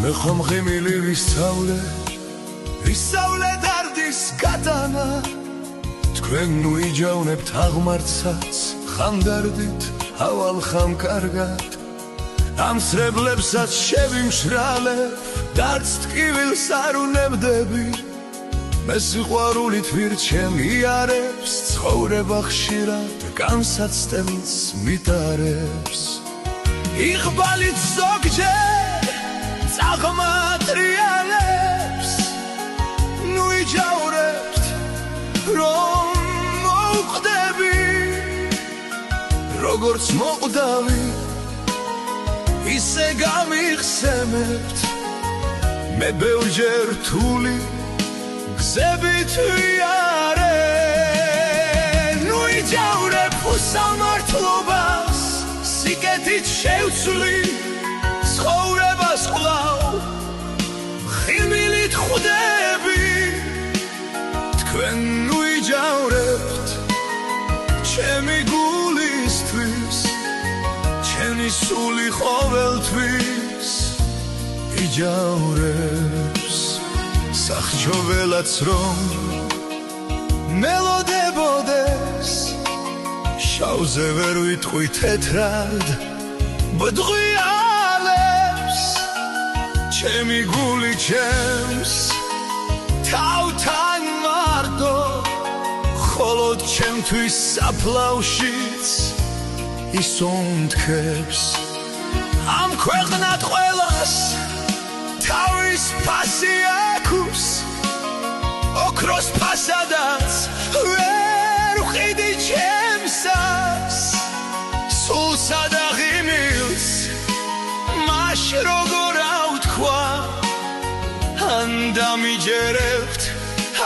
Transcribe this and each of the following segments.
მე ხომ ღიმილი ვისწავლე დარდის გატანა თქვენ ნუ იჯავნებთ აღმართსაც ხანდარდით ავალ ხამ კარგად ამ სრებლებსაც შევიმშრალებ დარც ტკივილს არ უნებდები მე სიყვარულით ვირჩენ იარებს ცხოვრება ხშირად განსაცდელს მიტარებს იღბალით ზოგჯერ წაღმატრიალებს ნუ იჯავრებთ რომ მოვყვდები როგორც მოყვდავი ისე გამიხსენებთ მე ბევრჯერ რთული გზებით ვიარე ნუ იჯავრებ უსამართლობას სიკეთით შევცვლი ცხოვრებას კვლავ ხილმილით ხვდები თქვენ ნუ იჯავრებთ ჩემი გულისთვის ჩემი სული ყოველთვის იჯავრებს სახჯოველაც რომ მელოდებოდეს შავზე ვერ ვიტყვი თეთრად ბდღვიალებს ჩემი გული ჩემს თავთან მარტო ხოლოდ ჩემთვის საფლავშიც ისონთქებს ამ ქვეყნად ყველას თავის ფასი აქვს ოქროს ფასადაც ვერ ვყიდი ჩემსას სულსა და ღიმილს მაშ როგორ ავთქვა ან დამიჯერებთ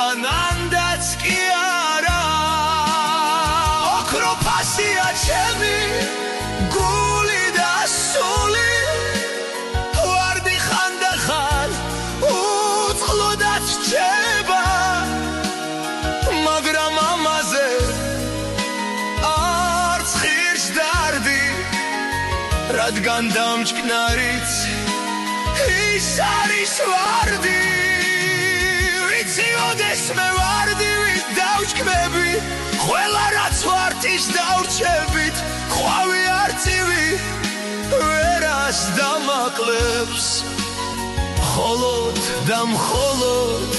ანანდაც კი არა ოქრო ფასია ჩემი გული და სული ვარდი ხანდახან უწყლოდაც რჩება მაგრამ ამაზე არც ღირს დარდი რადგან დამჭკნარიც ის არის ვარდი ვიცი ოდეს მე ვარდი ვით დავჭკმები ყველა რაც ვართ ის დავრჩებით ყვავი არწივი ვერას დამაკლებს მხოლოდ და მხოლოდ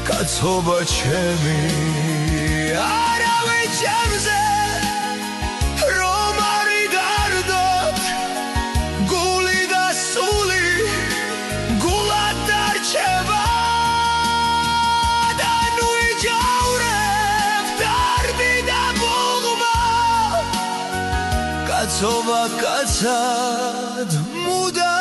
კაცობა ჩემი არავინ ჩემზე რომ არ იდარდოთ გული და სული გულად დარჩება და ნუ იჯავრებ დარდი და ბუღმა კაცობა კაცად მუდამ